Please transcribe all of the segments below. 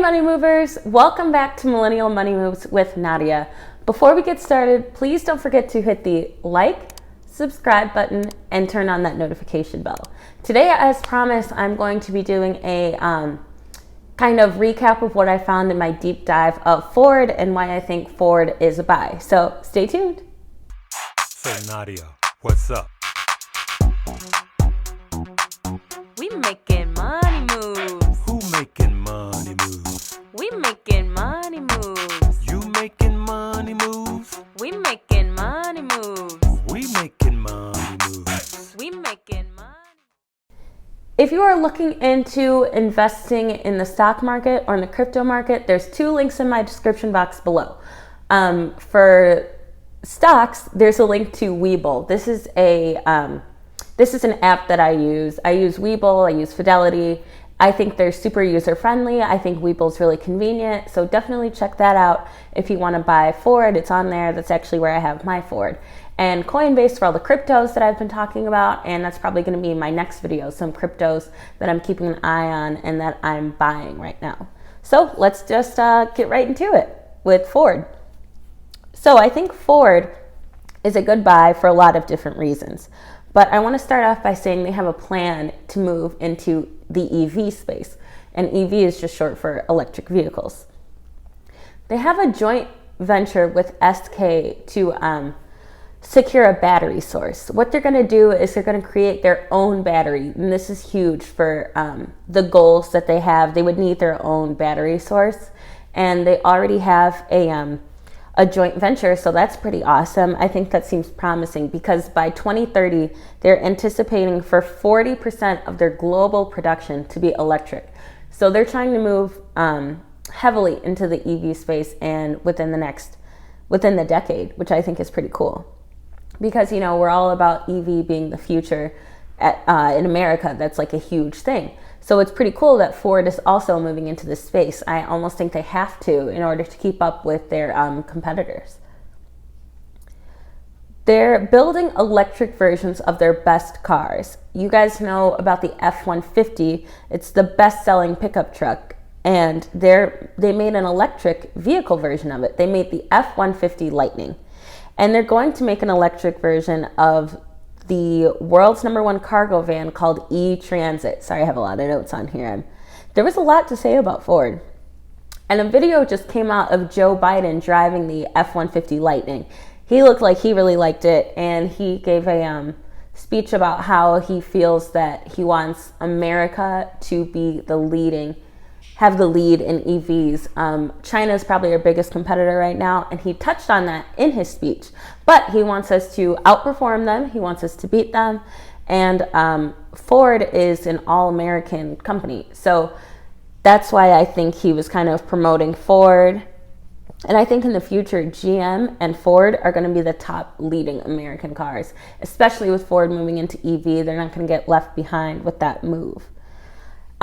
Money Movers, welcome back to Millennial Money Moves with Nadia. Before we get started, please don't forget to hit the like, subscribe button, and turn on that notification bell. Today, as promised, I'm going to be doing a kind of recap of what I found in my deep dive of Ford and why I think Ford is a buy. So stay tuned. So Nadia, what's up? We making money moves. Who making money moves? We making money moves. You making money moves? We making money moves. We making money moves. We making money. If you are looking into investing in the stock market or in the crypto market, there's two links in my description box below. For stocks, there's a link to Webull. This is an app that I use. I use Webull, I use Fidelity. I think they're super user-friendly. I think Webull's really convenient. So definitely check that out if you want to buy Ford. It's on there. That's actually where I have my Ford. And Coinbase for all the cryptos that I've been talking about. And that's probably going to be my next video, some cryptos that I'm keeping an eye on and that I'm buying right now. So let's just get right into it with Ford. So I think Ford is a good buy for a lot of different reasons. But I want to start off by saying they have a plan to move into the EV space. And EV is just short for electric vehicles. They have a joint venture with SK to secure a battery source. What they're going to do is they're going to create their own battery. And this is huge for the goals that they have. They would need their own battery source. And they already have a joint venture, so that's pretty awesome. I think that seems promising because by 2030, they're anticipating for 40% of their global production to be electric. So they're trying to move heavily into the EV space and within the decade, which I think is pretty cool. Because, we're all about EV being the future in America. That's like a huge thing. So it's pretty cool that Ford is also moving into this space. I almost think they have to in order to keep up with their competitors. They're building electric versions of their best cars. You guys know about the F-150. It's the best-selling pickup truck. And they made an electric vehicle version of it. They made the F-150 Lightning. And they're going to make an electric version of the world's #1 cargo van called E-Transit. Sorry, I have a lot of notes on here. There was a lot to say about Ford. And a video just came out of Joe Biden driving the F-150 Lightning. He looked like he really liked it, and he gave a speech about how he feels that he wants America to be have the lead in EVs. China is probably our biggest competitor right now, and he touched on that in his speech. But he wants us to outperform them. He wants us to beat them. And Ford is an all-American company. So that's why I think he was kind of promoting Ford. And I think in the future, GM and Ford are going to be the top leading American cars, especially with Ford moving into EV. They're not going to get left behind with that move.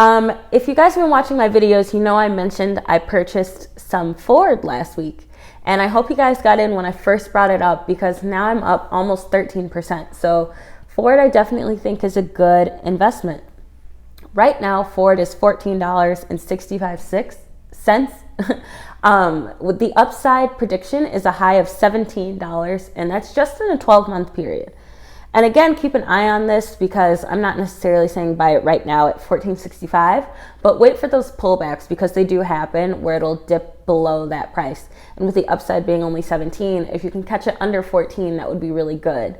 If you guys have been watching my videos, you know I mentioned I purchased some Ford last week. And I hope you guys got in when I first brought it up because now I'm up almost 13%. So Ford I definitely think is a good investment. Right now, Ford is $14.65. With the upside prediction is a high of $17, and that's just in a 12-month period. And again, keep an eye on this because I'm not necessarily saying buy it right now at $14.65, but wait for those pullbacks because they do happen where it'll dip below that price. And with the upside being only 17, if you can catch it under 14, that would be really good.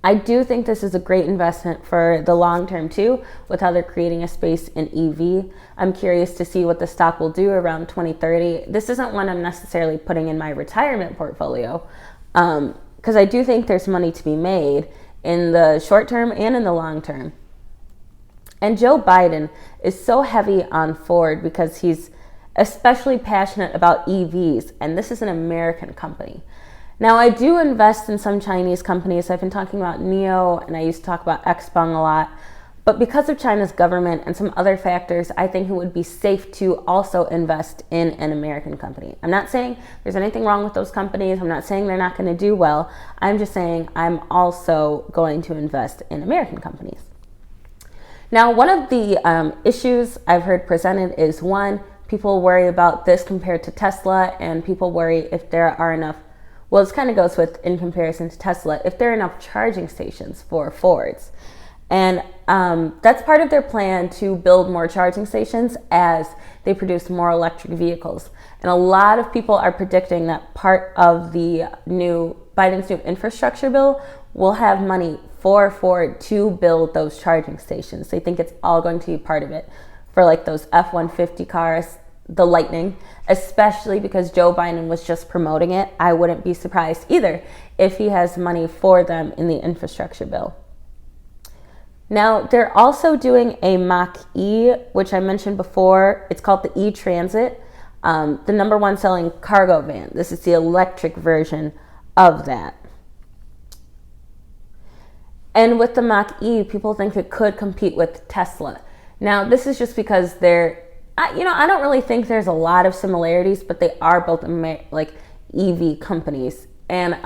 I do think this is a great investment for the long term too, with how they're creating a space in EV. I'm curious to see what the stock will do around 2030. This isn't one I'm necessarily putting in my retirement portfolio. Because I do think there's money to be made in the short term and in the long term. And Joe Biden is so heavy on Ford because he's especially passionate about EVs, and this is an American company. Now, I do invest in some Chinese companies. I've been talking about NIO, and I used to talk about XPeng a lot. But because of China's government and some other factors, I think it would be safe to also invest in an American company. I'm not saying there's anything wrong with those companies. I'm not saying they're not going to do well. I'm just saying I'm also going to invest in American companies. Now, one of the issues I've heard presented is one, people worry about this compared to Tesla, and people worry if there are enough, well, this kind of goes with in comparison to Tesla, if there are enough charging stations for Fords. And that's part of their plan to build more charging stations as they produce more electric vehicles. And a lot of people are predicting that part of the Biden's new infrastructure bill will have money for Ford to build those charging stations. They think it's all going to be part of it for like those F-150 cars, the Lightning, especially because Joe Biden was just promoting it. I wouldn't be surprised either if he has money for them in the infrastructure bill. Now, they're also doing a Mach-E, which I mentioned before. It's called the E-Transit, the #1 selling cargo van. This is the electric version of that. And with the Mach-E, people think it could compete with Tesla. Now, this is just because I don't really think there's a lot of similarities, but they are both like EV companies. And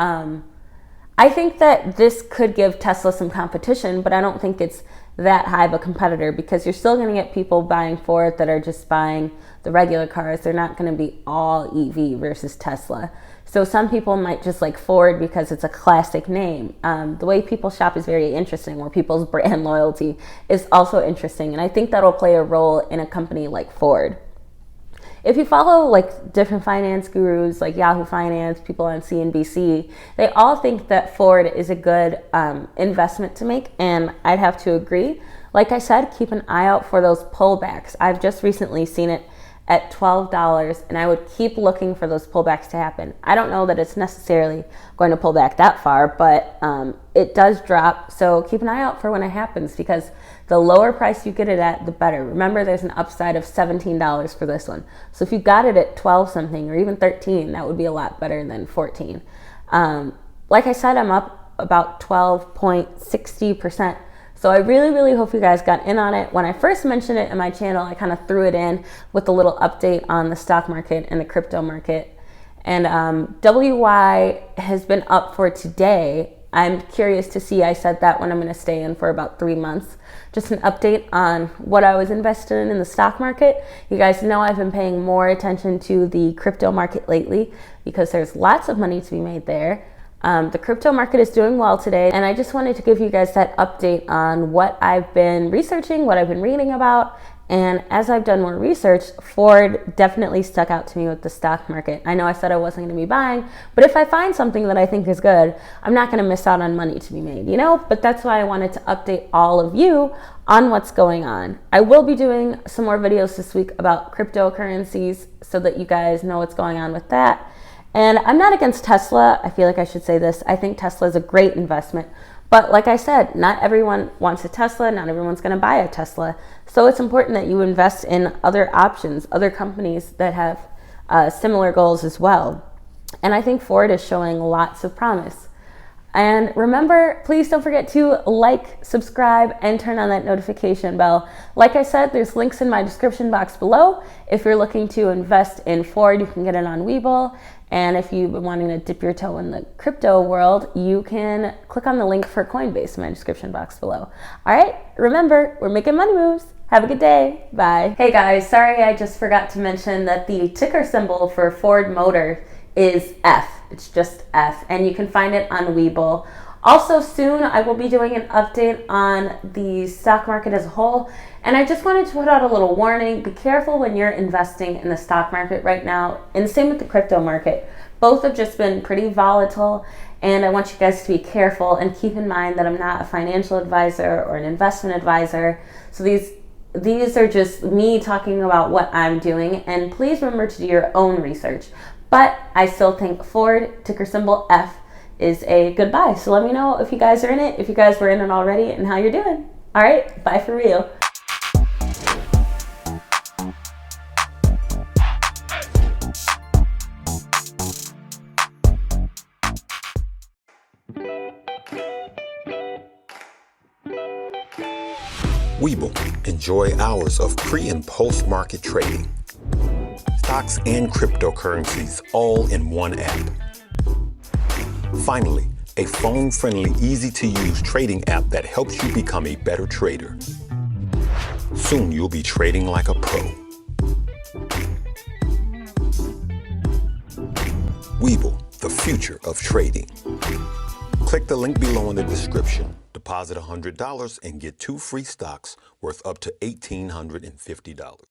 I think that this could give Tesla some competition, but I don't think it's that high of a competitor because you're still going to get people buying Ford that are just buying the regular cars. They're not going to be all EV versus Tesla. So some people might just like Ford because it's a classic name. The way people shop is very interesting, where people's brand loyalty is also interesting. And I think that'll play a role in a company like Ford. If you follow like different finance gurus like Yahoo Finance, people on CNBC, they all think that Ford is a good investment to make, and I'd have to agree. Like I said, keep an eye out for those pullbacks. I've just recently seen it at $12, and I would keep looking for those pullbacks to happen. I don't know that it's necessarily going to pull back that far, but it does drop, so keep an eye out for when it happens, because the lower price you get it at, the better. Remember, there's an upside of $17 for this one. So if you got it at 12 something or even 13, that would be a lot better than 14. Like I said, I'm up about 12.60%. So I really, really hope you guys got in on it. When I first mentioned it in my channel, I kind of threw it in with a little update on the stock market and the crypto market. And WY has been up for today. I'm curious to see, I said that when I'm going to stay in for about 3 months. Just an update on what I was invested in the stock market. You guys know I've been paying more attention to the crypto market lately because there's lots of money to be made there. The crypto market is doing well today, and I just wanted to give you guys that update on what I've been researching, what I've been reading about, and as I've done more research, Ford definitely stuck out to me with the stock market. I know I said I wasn't going to be buying, but if I find something that I think is good, I'm not going to miss out on money to be made, But that's why I wanted to update all of you on what's going on. I will be doing some more videos this week about cryptocurrencies so that you guys know what's going on with that. And I'm not against Tesla. I feel like I should say this. I think Tesla is a great investment. But like I said, not everyone wants a Tesla. Not everyone's going to buy a Tesla. So it's important that you invest in other options, other companies that have similar goals as well. And I think Ford is showing lots of promise. And remember, please don't forget to like, subscribe, and turn on that notification bell. Like I said, there's links in my description box below. If you're looking to invest in Ford, you can get it on Webull. And if you've been wanting to dip your toe in the crypto world, you can click on the link for Coinbase in my description box below. All right, remember, we're making money moves. Have a good day. Bye. Hey guys, sorry I just forgot to mention that the ticker symbol for Ford Motor is F. It's just F, and you can find it on Webull. Also soon, I will be doing an update on the stock market as a whole, and I just wanted to put out a little warning. Be careful when you're investing in the stock market right now, and same with the crypto market. Both have just been pretty volatile, and I want you guys to be careful and keep in mind that I'm not a financial advisor or an investment advisor. So these are just me talking about what I'm doing, and please remember to do your own research. But I still think Ford, ticker symbol F, is a good buy. So let me know if you guys are in it, if you guys were in it already, and how you're doing. All right, bye for real. Webull. Enjoy hours of pre- and post-market trading. Stocks and cryptocurrencies all in one app. Finally, a phone-friendly, easy-to-use trading app that helps you become a better trader. Soon you'll be trading like a pro. Webull, the future of trading. Click the link below in the description. Deposit $100 and get 2 free stocks worth up to $1,850.